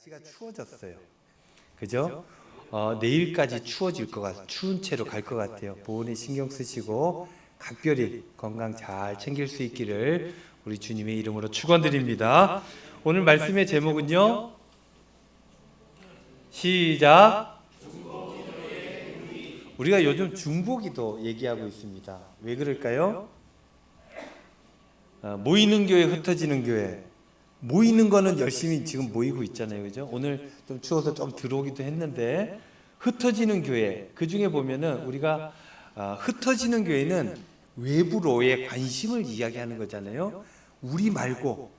날씨가 추워졌어요. 그죠? 내일까지 추워질 것 같아요. 추운 채로 갈 것 같아요. 보온에 신경 쓰시고 각별히 건강 잘 챙길 수 있기를 우리 주님의 이름으로 축원드립니다. 오늘 말씀의 제목은요. 시작. 우리가 요즘 중보기도 얘기하고 있습니다. 왜 그럴까요? 모이는 교회, 흩어지는 교회. 모이는 거는 열심히 지금 모이고 있잖아요. 그죠? 오늘 좀 추워서 좀 들어오기도 했는데, 흩어지는 교회, 그 중에 보면은 우리가 흩어지는 교회는 외부로의 관심을 이야기하는 거잖아요. 우리 말고,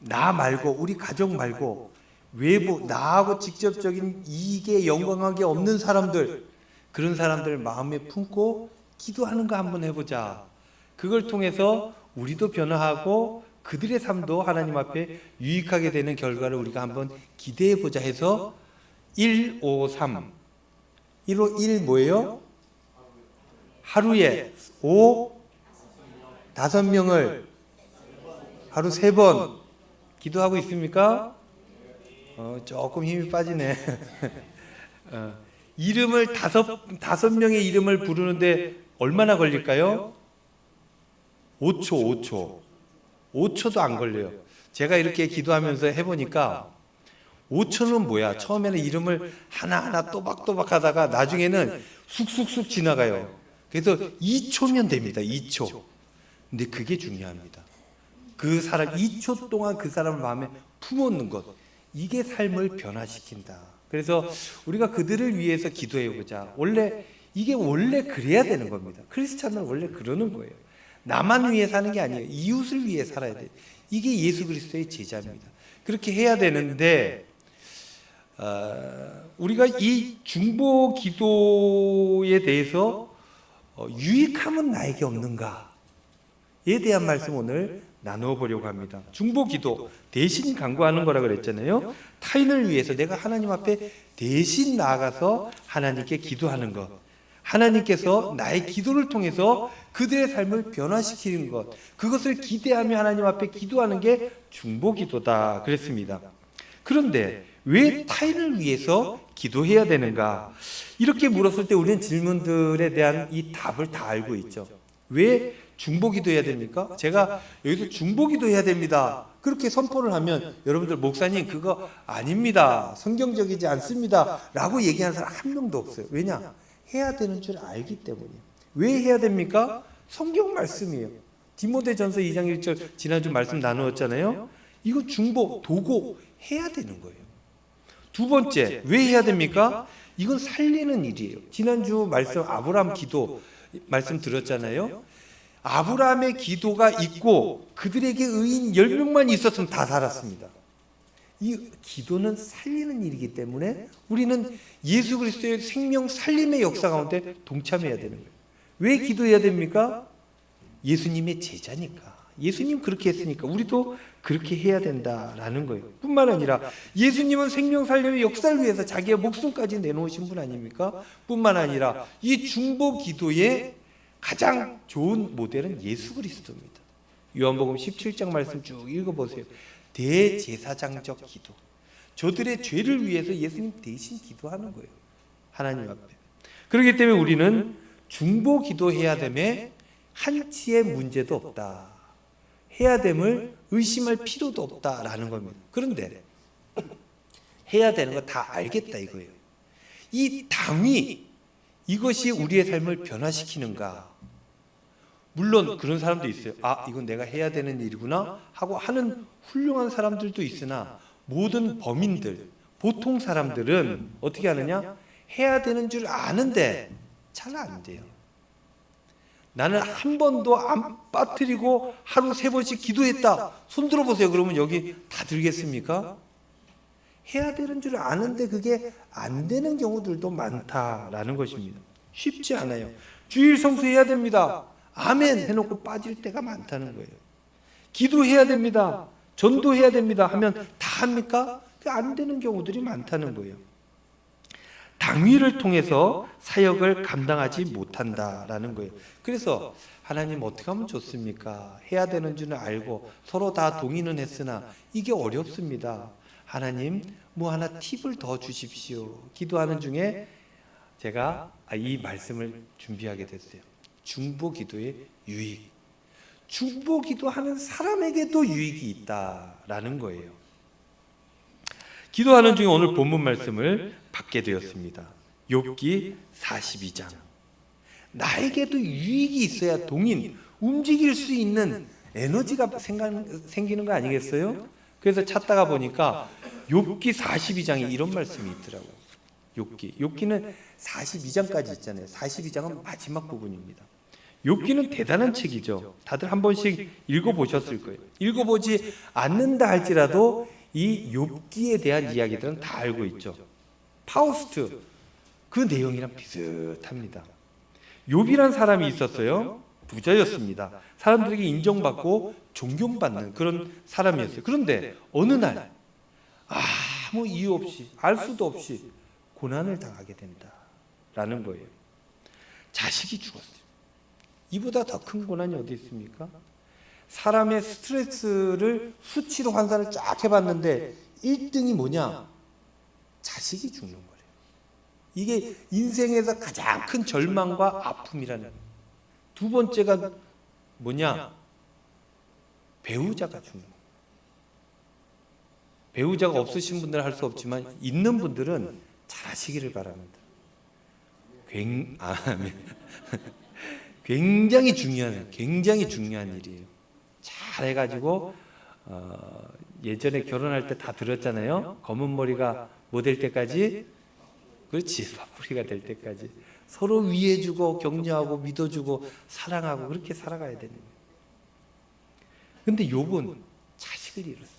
나 말고, 우리 가족 말고, 외부, 나하고 직접적인 이익에 영광하게 없는 사람들, 그런 사람들 마음에 품고 기도하는 거 한번 해보자. 그걸 통해서 우리도 변화하고 그들의 삶도 하나님 앞에 유익하게 되는 결과를 우리가 한번 기대해보자 해서 153 151 뭐예요? 하루에 5명을 하루 3번 기도하고 있습니까? 조금 힘이 빠지네. 이름을 다섯 명의 이름을 부르는데 얼마나 걸릴까요? 5초도 안 걸려요. 제가 이렇게 기도하면서 해보니까 5초는 뭐야? 처음에는 이름을 하나하나 또박또박 하다가 나중에는 쑥쑥쑥 지나가요. 그래서 2초면 됩니다. 2초. 근데 그게 중요합니다. 그 사람 2초 동안 그 사람 마음에 품었는 것, 이게 삶을 변화시킨다. 그래서 우리가 그들을 위해서 기도해보자. 이게 원래 그래야 되는 겁니다. 크리스찬은 원래 그러는 거예요. 나만 위해 사는 게 아니에요. 이웃을 위해 살아야 돼요. 이게 예수 그리스도의 제자입니다. 그렇게 해야 되는데 우리가 이 중보 기도에 대해서 유익함은 나에게 없는가에 대한 말씀 오늘 나누어 보려고 합니다. 중보 기도, 대신 간구하는 거라 그랬잖아요. 타인을 위해서 내가 하나님 앞에 대신 나아가서 하나님께 기도하는 것, 하나님께서 나의 기도를 통해서 그들의 삶을 변화시키는 것, 그것을 기대하며 하나님 앞에 기도하는 게 중보기도다 그랬습니다. 그런데 왜 타인을 위해서 기도해야 되는가? 이렇게 물었을 때 우리는 질문들에 대한 이 답을 다 알고 있죠. 왜 중보기도해야 됩니까? 제가 여기서 중보기도해야 됩니다 그렇게 선포를 하면 여러분들 목사님 그거 아닙니다, 성경적이지 않습니다 라고 얘기하는 사람 한 명도 없어요. 왜냐? 해야 되는 줄 알기 때문이에요. 왜 해야 됩니까? 성경 말씀이에요. 디모데전서 2장 1절 지난주 말씀 나누었잖아요. 이거 중보, 도고 해야 되는 거예요. 두 번째, 왜 해야 됩니까? 이건 살리는 일이에요. 지난주 말씀 아브라함 기도 말씀 들었잖아요. 아브라함의 기도가 있고 그들에게 의인 10명만 있었으면 다 살았습니다. 이 기도는 살리는 일이기 때문에 우리는 예수 그리스도의 생명 살림의 역사 가운데 동참해야 되는 거예요. 왜 기도해야 됩니까? 예수님의 제자니까. 예수님 그렇게 했으니까 우리도 그렇게 해야 된다라는 거예요. 뿐만 아니라 예수님은 생명 살림의 역사를 위해서 자기의 목숨까지 내놓으신 분 아닙니까? 뿐만 아니라 이 중보 기도의 가장 좋은 모델은 예수 그리스도입니다. 요한복음 17장 말씀 쭉 읽어보세요. 대제사장적 기도. 저들의 죄를 위해서 예수님 대신 기도하는 거예요. 하나님 앞에. 그렇기 때문에 우리는 중보 기도해야 됨에 한치의 문제도 없다. 해야 됨을 의심할 필요도 없다라는 겁니다. 그런데 해야 되는 거 다 알겠다 이거예요. 이 당위, 이것이 우리의 삶을 변화시키는가? 물론 그런 사람도 있어요. 이건 내가 해야 되는 일이구나 하고 하는 훌륭한 사람들도 있으나 모든 범인들, 보통 사람들은 어떻게 하느냐? 해야 되는 줄 아는데 잘 안 돼요. 나는 한 번도 안 빠뜨리고 하루 3번씩 기도했다. 손 들어보세요. 그러면 여기 다 들겠습니까? 해야 되는 줄 아는데 그게 안 되는 경우들도 많다라는 것입니다. 쉽지 않아요. 주일 성수해야 됩니다. 아멘 해놓고 빠질 때가 많다는 거예요. 기도해야 됩니다. 전도해야 됩니다 하면 다 합니까? 안 되는 경우들이 많다는 거예요. 당위를 통해서 사역을 감당하지 못한다라는 거예요. 그래서 하나님 어떻게 하면 좋습니까? 해야 되는 줄은 알고 서로 다 동의는 했으나 이게 어렵습니다. 하나님 뭐 하나 팁을 더 주십시오. 기도하는 중에 제가 이 말씀을 준비하게 됐어요. 중보 기도의 유익. 중보 기도하는 사람에게도 유익이 있다라는 거예요. 기도하는 중에 오늘 본문 말씀을 받게 되었습니다. 욥기 42장. 나에게도 유익이 있어야 동인, 움직일 수 있는 에너지가 생기는 거 아니겠어요? 그래서 찾다가 보니까 욥기 42장에 이런 말씀이 있더라고요. 욥기는 42장까지 있잖아요. 42장은 마지막 부분입니다. 욥기는 대단한 책이죠. 다들 한 번씩 읽어보셨을 거예요. 읽어보지 않는다 할지라도 이 욥기에 대한 이야기들은 다 알고 있죠. 파우스트, 그 내용이랑 비슷합니다. 욥이란 사람이 있었어요. 부자였습니다. 사람들에게 인정받고 존경받는 그런 사람이었어요. 그런데 어느 날 아무 이유 없이, 알 수도 없이 고난을 당하게 된다라는 거예요. 자식이 죽었어요. 이보다 더 큰 고난이 어디 있습니까? 사람의 스트레스를 수치로 환산을 쫙 해봤는데 1등이 뭐냐? 자식이 죽는 거예요. 이게 인생에서 가장 큰 절망과 아픔이라는 거예요. 두 번째가 뭐냐? 배우자가 죽는 거예요. 배우자가 없으신 분들은 할 수 없지만 있는 분들은 잘하시기를 바랍니다. 굉장히 중요한 일이에요. 잘 해가지고 예전에 결혼할 때 다 들었잖아요. 검은 머리가 뭐 될 때까지, 그렇지, 파뿌리가 될 때까지 서로 위해주고 격려하고 믿어주고 사랑하고 그렇게 살아가야 되는 거예요. 근데 욥은 자식을 잃었어요.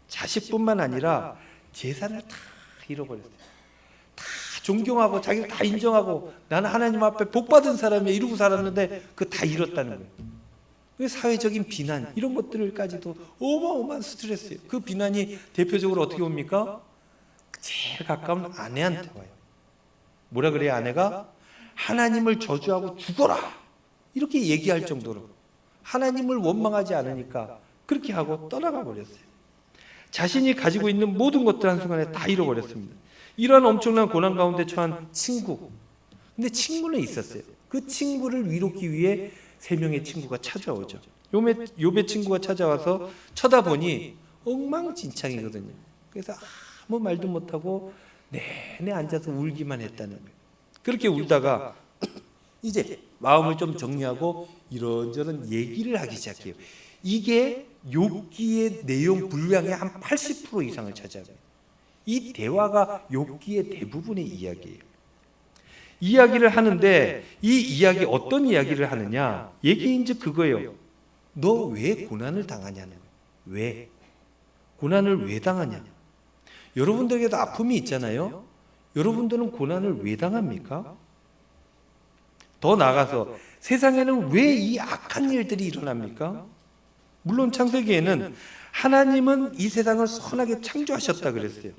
자식뿐만 아니라 재산을 다 잃어버렸어요. 다 존경하고 자기를 다 인정하고 나는 하나님 앞에 복받은 사람이야 이러고 살았는데 그거 다 잃었다는 거예요. 사회적인 비난 이런 것들까지도 어마어마한 스트레스예요. 그 비난이 대표적으로 어떻게 옵니까? 제일 가까운 아내한테 와요. 뭐라 그래요? 아내가 하나님을 저주하고 죽어라 이렇게 얘기할 정도로 하나님을 원망하지 않으니까 그렇게 하고 떠나가 버렸어요. 자신이 가지고 있는 모든 것들 한순간에 다 잃어버렸습니다. 이러한 엄청난 고난 가운데 처한 친구. 근데 친구는 있었어요. 그 친구를 위로하기 위해 3명의 친구가 찾아오죠. 욥의 친구가 찾아와서 쳐다보니 엉망진창이거든요. 그래서 아무 말도 못하고 내내 앉아서 울기만 했다는 거예요. 그렇게 울다가 이제 마음을 좀 정리하고 이런저런 얘기를 하기 시작해요. 이게 욥기의 내용 분량의 한 80% 이상을 차지합니다. 이 대화가 욥기의 대부분의 이야기예요. 이야기를 하는데 이 이야기 어떤 이야기를 하느냐? 얘기인즉 그거예요. 너 왜 고난을 당하냐는 거예요. 왜? 고난을 왜 당하냐? 여러분들에게도 아픔이 있잖아요. 여러분들은 고난을 왜 당합니까? 더 나아가서 세상에는 왜 이 악한 일들이 일어납니까? 물론 창세기에는 하나님은 이 세상을 선하게 창조하셨다 그랬어요.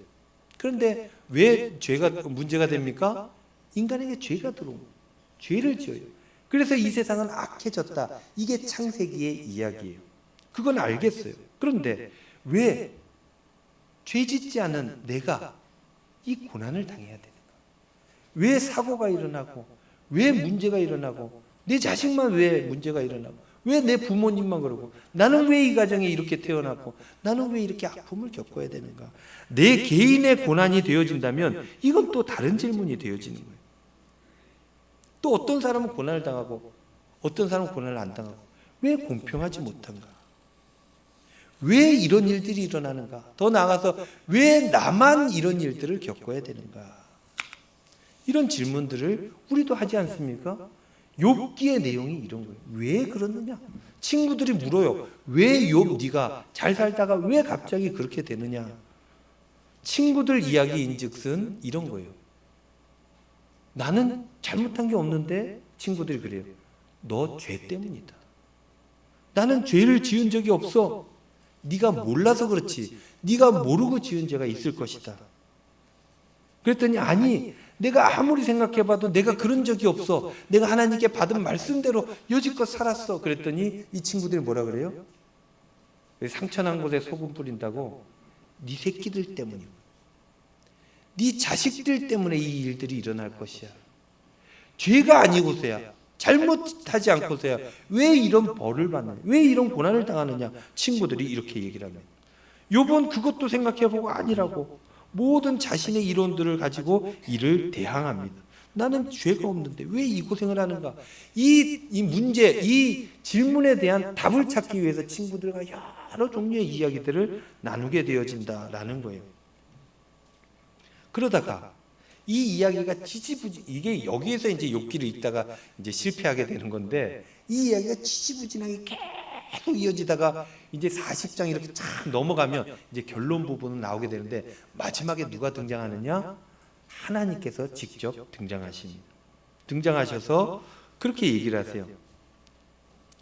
그런데 왜 죄가 문제가 됩니까? 인간에게 죄가 들어온 거예요. 죄를 지어요. 그래서 이 세상은 악해졌다. 이게 창세기의 이야기예요. 그건 알겠어요. 그런데 왜 죄 짓지 않은 내가 이 고난을 당해야 되는가? 왜 사고가 일어나고 왜 문제가 일어나고 내 자식만 왜 문제가 일어나고 왜 내 부모님만 그러고 나는 왜 이 가정에 이렇게 태어났고 나는 왜 이렇게 아픔을 겪어야 되는가? 내 개인의 고난이 되어진다면 이건 또 다른 질문이 되어지는 거예요. 또 어떤 사람은 고난을 당하고 어떤 사람은 고난을 안 당하고 왜 공평하지 못한가? 왜 이런 일들이 일어나는가? 더 나아가서 왜 나만 이런 일들을 겪어야 되는가? 이런 질문들을 우리도 하지 않습니까? 욥기의 내용이 이런 거예요. 왜 그러느냐? 친구들이 물어요. 왜 욥 네가 잘 살다가 왜 갑자기 그렇게 되느냐? 친구들 이야기인즉슨 이런 거예요. 나는 잘못한 게 없는데 친구들이 그래요. 너 죄 때문이다. 나는 죄를 지은 적이 없어. 네가 몰라서 그렇지. 네가 모르고 지은 죄가 있을 것이다. 그랬더니 아니 내가 아무리 생각해봐도 내가 그런 적이 없어. 내가 하나님께 받은 말씀대로 여지껏 살았어. 그랬더니 이 친구들이 뭐라 그래요? 상처난 곳에 소금 뿌린다고 네 새끼들 때문이고 네 자식들 때문에 이 일들이 일어날 것이야. 죄가 아니고서야, 잘못하지 않고서야 왜 이런 벌을 받느냐, 왜 이런 고난을 당하느냐. 친구들이 이렇게 얘기를 합니다. 욥은 그것도 생각해보고 아니라고 모든 자신의 이론들을 가지고 이를 대항합니다. 나는 죄가 없는데 왜 이 고생을 하는가. 이 문제, 이 질문에 대한 답을 찾기 위해서 친구들과 여러 종류의 이야기들을 나누게 되어진다라는 거예요. 그러다가 이 이야기가 지지부진, 이게 여기에서 이제 욥기를 읽다가 이제 실패하게 되는 건데, 이 이야기가 지지부진하게 계속 이어지다가 이제 40장 이렇게 쫙 넘어가면 이제 결론 부분은 나오게 되는데, 마지막에 누가 등장하느냐? 하나님께서 직접 등장하십니다. 등장하셔서 그렇게 얘기를 하세요.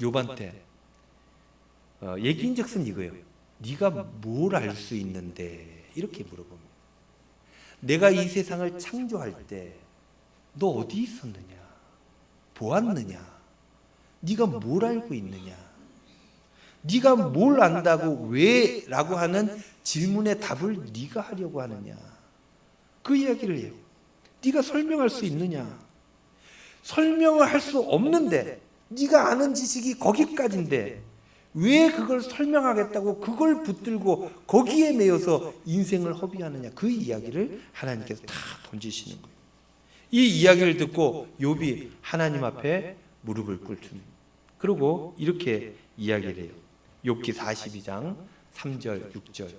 욥한테 얘기인즉슨 이거예요. 네가 뭘 알 수 있는데? 이렇게 물어봅니다. 내가 이 세상을 창조할 때 너 어디 있었느냐? 보았느냐? 네가 뭘 알고 있느냐? 네가 뭘 안다고 왜? 라고 하는 질문의 답을 네가 하려고 하느냐? 그 이야기를 해요. 네가 설명할 수 있느냐? 설명을 할 수 없는데, 네가 아는 지식이 거기까지인데 왜 그걸 설명하겠다고 그걸 붙들고 거기에 매여서 인생을 허비하느냐. 그 이야기를 하나님께서 다 던지시는 거예요. 이 이야기를 듣고 욥이 하나님 앞에 무릎을 꿇습니다. 그리고 이렇게 이야기를 해요. 욥기 42장 3절 6절.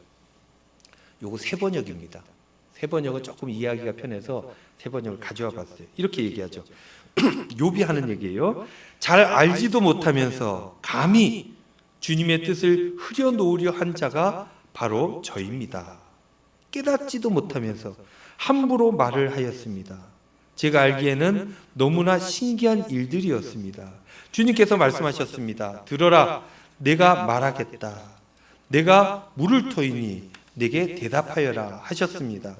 요거 세 번역입니다. 세 번역은 조금 이해하기가 편해서 세 번역을 가져와 봤어요. 이렇게 얘기하죠. 욥이 하는 얘기예요. 잘 알지도 못하면서 감히 주님의 뜻을 흐려놓으려 한 자가 바로 저입니다. 깨닫지도 못하면서 함부로 말을 하였습니다. 제가 알기에는 너무나 신기한 일들이었습니다. 주님께서 말씀하셨습니다. 들어라, 내가 말하겠다. 내가 물을 터이니 내게 대답하여라 하셨습니다.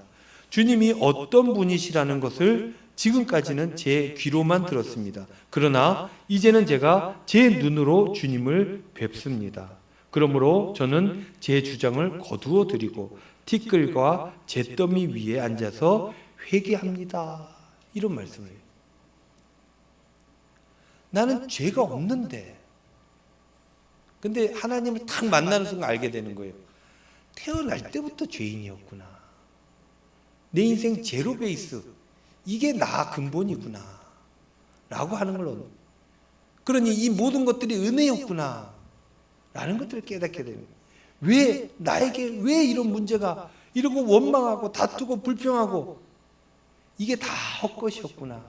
주님이 어떤 분이시라는 것을 지금까지는 제 귀로만 들었습니다. 그러나 이제는 제가 제 눈으로 주님을 뵙습니다. 그러므로 저는 제 주장을 거두어 드리고 티끌과 잿더미 위에 앉아서 회개합니다. 이런 말씀을 해요. 나는 죄가 없는데, 근데 하나님을 딱 만나는 순간 알게 되는 거예요. 태어날 때부터 죄인이었구나. 내 인생 제로 베이스, 이게 나 근본이구나 라고 하는 걸, 그러니 이 모든 것들이 은혜였구나 라는 것들을 깨닫게 되는 거예요. 왜 나에게 왜 이런 문제가, 이러고 원망하고 다투고 불평하고, 이게 다 헛것이었구나,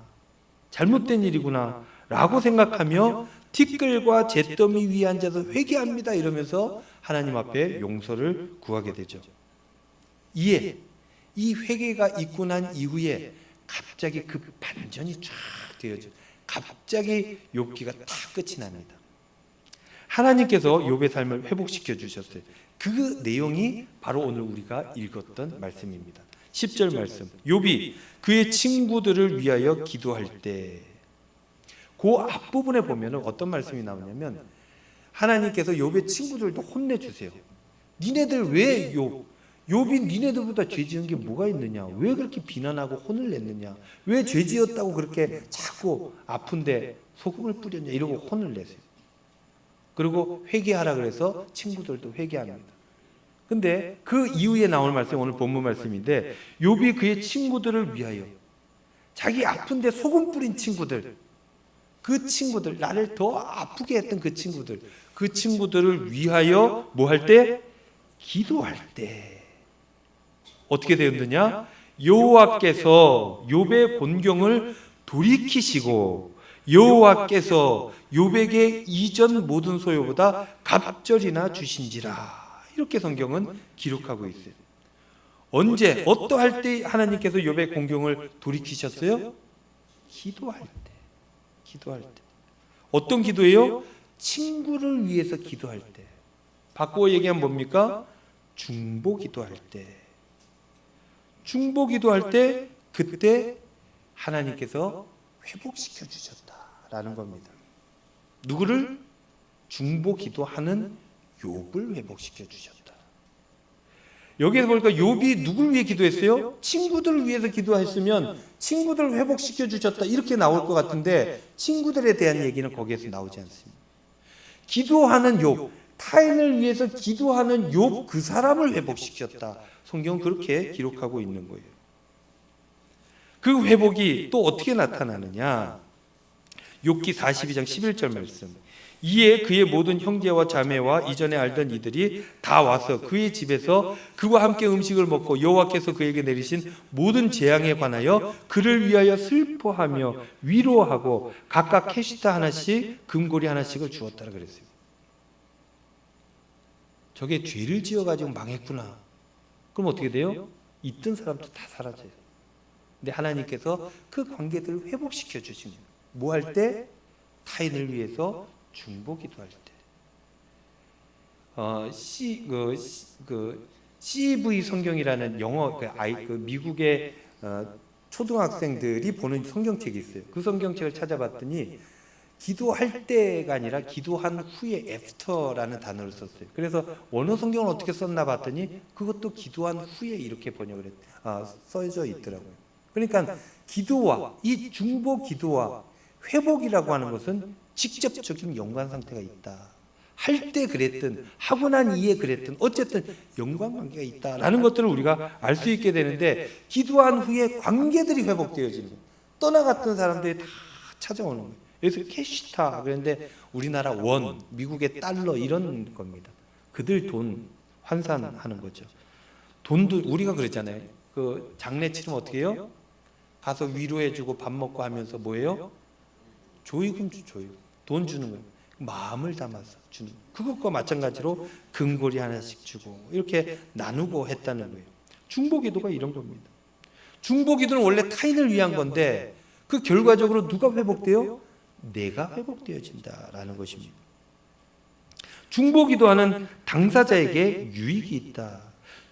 잘못된 일이구나 라고 생각하며 티끌과 잿더미 위에 앉아서 회개합니다 이러면서 하나님 앞에 용서를 구하게 되죠. 이 회개가 있고 난 이후에 갑자기 그 반전이 쫙 되어져. 갑자기 욥기가 다 끝이 납니다. 하나님께서 욥의 삶을 회복시켜 주셨어요. 그 내용이 바로 오늘 우리가 읽었던 말씀입니다. 10절 말씀. 욥이 그의 친구들을 위하여 기도할 때, 그 앞부분에 보면 어떤 말씀이 나오냐면, 하나님께서 욥의 친구들도 혼내주세요. 니네들 왜 욥이 니네들보다 죄 지은 게 뭐가 있느냐? 왜 그렇게 비난하고 혼을 냈느냐? 왜 죄 지었다고 그렇게 자꾸 아픈데 소금을 뿌렸냐? 이러고 혼을 내세요. 그리고 회개하라 그래서 친구들도 회개합니다. 근데 그 이후에 나올 말씀이 오늘 본문 말씀인데, 욥이 그의 친구들을 위하여, 자기 아픈데 소금 뿌린 친구들, 그 친구들, 나를 더 아프게 했던 그 친구들을 위하여 뭐 할 때? 기도할 때 어떻게 되었느냐? 여호와께서 욥의 곤경을 돌이키시고 여호와께서 욥에게 이전 모든 소요보다 갑절이나 주신지라. 이렇게 성경은 기록하고 있어요. 언제 어떠할 때 하나님께서 욥의 곤경을 돌이키셨어요? 기도할 때. 어떤 기도예요? 친구를 위해서 기도할 때. 바꾸어 얘기하면 뭡니까? 중보 기도할 때. 중보 기도할 때, 그때 하나님께서 회복시켜 주셨다라는 겁니다. 누구를? 중보 기도하는 욥을 회복시켜 주셨다. 여기에서 보니까 욥이 누굴 위해 기도했어요? 친구들을 위해서 기도했으면 친구들을 회복시켜 주셨다 이렇게 나올 것 같은데 친구들에 대한 얘기는 거기에서 나오지 않습니다. 기도하는 욥, 타인을 위해서 기도하는 욥 그 사람을 회복시켰다. 성경은 그렇게 기록하고 있는 거예요. 그 회복이 또 어떻게 나타나느냐? 욥기 42장 11절 말씀. 이에 그의 모든 형제와 자매와 이전에 알던 이들이 다 와서 그의 집에서 그와 함께 음식을 먹고 여호와께서 그에게 내리신 모든 재앙에 관하여 그를 위하여 슬퍼하며 위로하고 각각 캐시타 하나씩 금고리 하나씩을 주었다라 그랬어요. 저게 죄를 지어가지고 망했구나. 그럼 어떻게 돼요? 있던 사람도 다 사라져요. 근데 하나님께서 그 관계들을 회복시켜 주십니다. 뭐 할 때? 타인을 위해서 중보기도할 때. CV 성경이라는 영어 미국의 초등학생들이 보는 성경책이 있어요. 그 성경책을 찾아봤더니 기도할 때가 아니라 기도한 후에 after라는 단어를 썼어요. 그래서 원어 성경은 어떻게 썼나 봤더니 그것도 기도한 후에 이렇게 번역을 써져 있더라고요. 그러니까 기도와 이 중보 기도와 회복이라고 하는 것은 직접적인 연관 상태가 있다. 할 때 그랬든 하고 난 이후에 그랬든 어쨌든 연관관계가 있다라는 것들을 우리가 알 수 있게 되는데 기도한 후에 관계들이 회복되어지는 거예요. 떠나갔던 사람들이 다 찾아오는 거예요. 여기서 캐시타 그런데 우리나라 원, 미국의 달러 이런 겁니다. 그들 돈 환산하는 거죠. 돈도 우리가 그랬잖아요. 그 장례 치르면 어떻게 해요? 가서 위로해주고 밥 먹고 하면서 뭐예요? 조의금 줘요. 돈 주는 거예요. 마음을 담아서 주는 그것과 마찬가지로 금고리 하나씩 주고 이렇게 나누고 했다는 거예요. 중보기도가 이런 겁니다. 중보기도는 원래 타인을 위한 건데 그 결과적으로 누가 회복돼요? 내가 회복되어진다라는 것입니다. 중보기도하는 당사자에게 유익이 있다.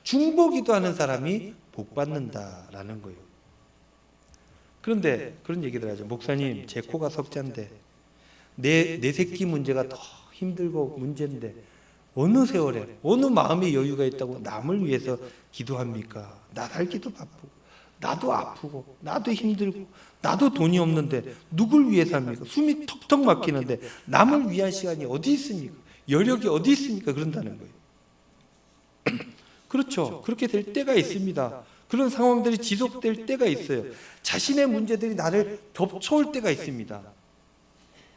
중보기도하는 사람이 복받는다라는 거예요. 그런데 그런 얘기들 하죠. 목사님, 제 코가 석잔데 내 새끼 문제가 더 힘들고 문제인데 어느 세월에 어느 마음의 여유가 있다고 남을 위해서 기도합니까? 나 살기도 바쁘고 나도 아프고 나도 힘들고 나도 돈이 없는데 누굴 위해서 합니까? 숨이 턱턱 막히는데 남을 위한 시간이 어디 있습니까? 여력이 어디 있습니까? 그런다는 거예요. 그렇죠. 그렇게 될 때가 있습니다. 그런 상황들이 지속될 때가 있어요. 자신의 문제들이 나를 덮쳐올 때가 있습니다.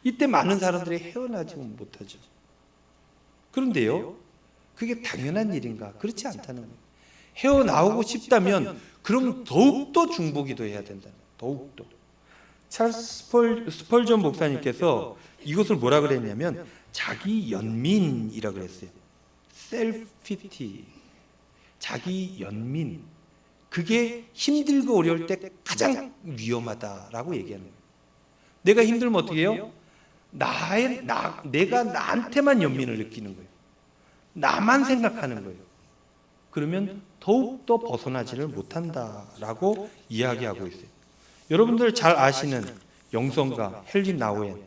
이때 많은 사람들이 헤어나지 못하죠. 그런데요, 그게 당연한 일인가? 그렇지 않다는 거예요. 헤어나오고 싶다면 그럼 더욱더 중보기도 해야 된다는 거예요. 더욱더. 찰스 스펄전 목사님께서 이것을 뭐라 그랬냐면 자기 연민이라 그랬어요. 셀피티. 자기 연민. 그게 힘들고 어려울 때 가장 위험하다라고 얘기하는 거예요. 내가 힘들면 어떻게 해요? 내가 나한테만 연민을 느끼는 거예요. 나만 생각하는 거예요. 그러면 더욱더 벗어나지를 못한다라고 이야기하고 있어요. 여러분들 잘 아시는 영성가 헨리 나우엔,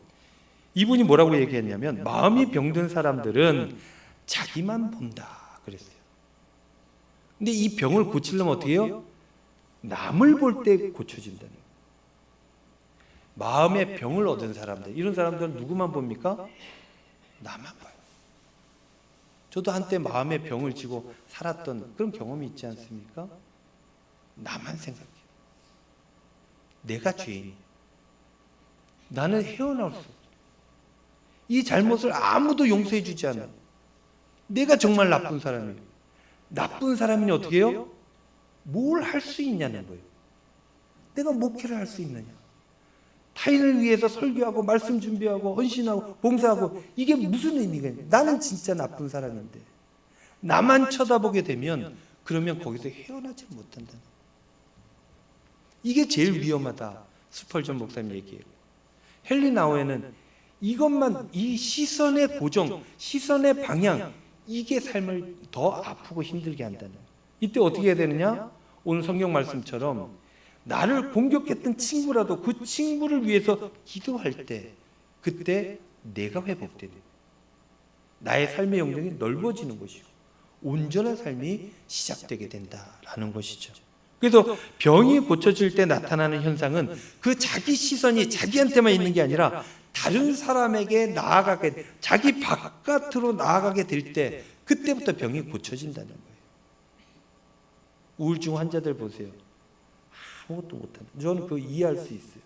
이분이 뭐라고 얘기했냐면 마음이 병든 사람들은 자기만 본다 그랬어요. 근데 이 병을 고치려면 어떻게 해요? 남을 볼 때 고쳐진다는 거예요. 마음의 병을 얻은 사람들, 이런 사람들은 누구만 봅니까? 나만 봐요. 저도 한때 마음의 병을 지고 살았던 그런 경험이 있지 않습니까? 나만 생각해요. 내가 죄인이에요. 나는 헤어나올 수 없어요. 이 잘못을 아무도 용서해 주지 않아요. 내가 정말 나쁜 사람이에요. 나쁜 사람이 어떻게 해요? 뭘 할 수 있냐는 거예요. 내가 목회를 할 수 있느냐. 타인을 위해서 설교하고 말씀 준비하고 헌신하고 봉사하고 이게 무슨 의미가 있냐. 나는 진짜 나쁜 사람인데 나만 쳐다보게 되면 그러면 거기서 헤어나지 못한다는 거예요. 이게 제일 위험하다. 스펄전 목사님 얘기해요. 헨리 나우엔은 이것만, 이 시선의 고정, 시선의 방향, 이게 삶을 더 아프고 힘들게 한다는. 이때 어떻게 해야 되느냐? 오늘 성경 말씀처럼 나를 공격했던 친구라도 그 친구를 위해서 기도할 때 그때 내가 회복되는, 나의 삶의 영역이 넓어지는 것이고 온전한 삶이 시작되게 된다라는 것이죠. 그래서 병이 고쳐질 때 나타나는 현상은 그 자기 시선이 자기한테만 있는 게 아니라 다른 사람에게 나아가게, 자기 바깥으로 나아가게 될 때 그때부터 병이 고쳐진다는 거예요. 우울증 환자들 보세요. 아무것도 못하는. 저는 그거 이해할 수 있어요.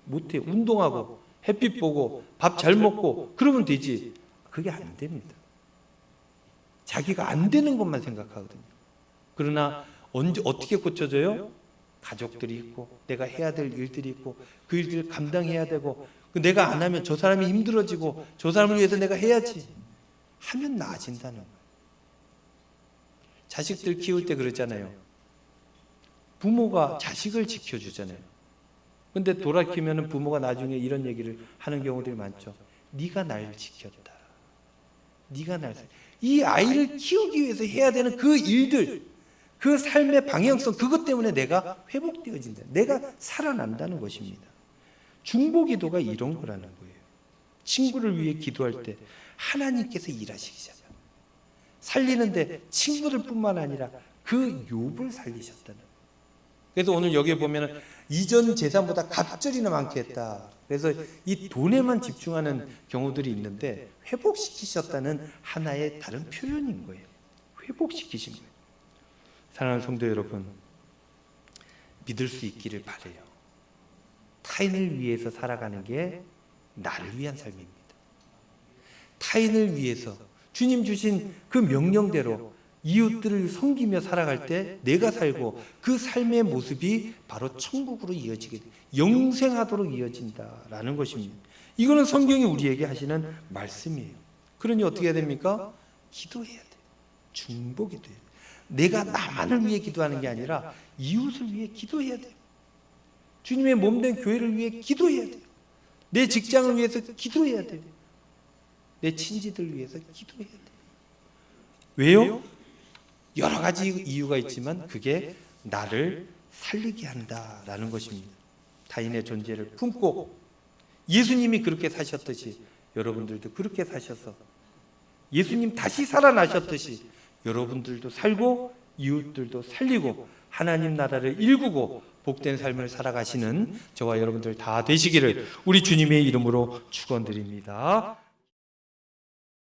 못해요. 운동하고 햇빛 보고 밥 잘 먹고 그러면 되지. 그게 안 됩니다. 자기가 안 되는 것만 생각하거든요. 그러나 어떻게 고쳐져요? 가족들이 있고 내가 해야 될 일들이 있고 그 일들을 감당해야 되고 내가 안 하면 저 사람이 힘들어지고 저 사람을 위해서 내가 해야지 하면 나아진다는 거예요. 자식들 키울 때 그러잖아요. 부모가 자식을 지켜주잖아요. 근데 돌아키면 부모가 나중에 이런 얘기를 하는 경우들이 많죠. 네가 날 지켰다. 네가 날. 이 아이를 키우기 위해서 해야 되는 그 일들, 그 삶의 방향성, 그것 때문에 내가 회복되어진다. 내가 살아난다는 것입니다. 중보기도가 이런 거라는 거예요. 친구를 위해 기도할 때 하나님께서 일하시기 시작합니다. 살리는데 친구들 뿐만 아니라 그 욥을 살리셨다는 거예요. 그래서 오늘 여기에 보면 이전 재산보다 갑절이나 많게 했다. 그래서 이 돈에만 집중하는 경우들이 있는데 회복시키셨다는 하나의 다른 표현인 거예요. 회복시키신 거예요. 사랑하는 성도 여러분, 믿을 수 있기를 바라요. 타인을 위해서 살아가는 게 나를 위한 삶입니다. 타인을 위해서 주님 주신 그 명령대로 이웃들을 섬기며 살아갈 때 내가 살고 그 삶의 모습이 바로 천국으로 이어지게 돼, 영생하도록 이어진다라는 것입니다. 이거는 성경이 우리에게 하시는 말씀이에요. 그러니 어떻게 해야 됩니까? 기도해야 돼요. 중보기도해야 돼요. 내가 나만을 위해 기도하는 게 아니라 이웃을 위해 기도해야 돼요. 주님의 몸된 교회를 위해 기도해야 돼요. 내 직장을 위해서 기도해야 돼요. 내 친지들 위해서 기도해야 돼요. 왜요? 여러 가지 이유가 있지만 그게 나를 살리게 한다라는 것입니다. 타인의 존재를 품고 예수님이 그렇게 사셨듯이 여러분들도 그렇게 사셔서 예수님 다시 살아나셨듯이 여러분들도 살고 이웃들도 살리고 하나님 나라를 일구고 복된 삶을 살아가시는 저와 여러분들 다 되시기를 우리 주님의 이름으로 축원드립니다.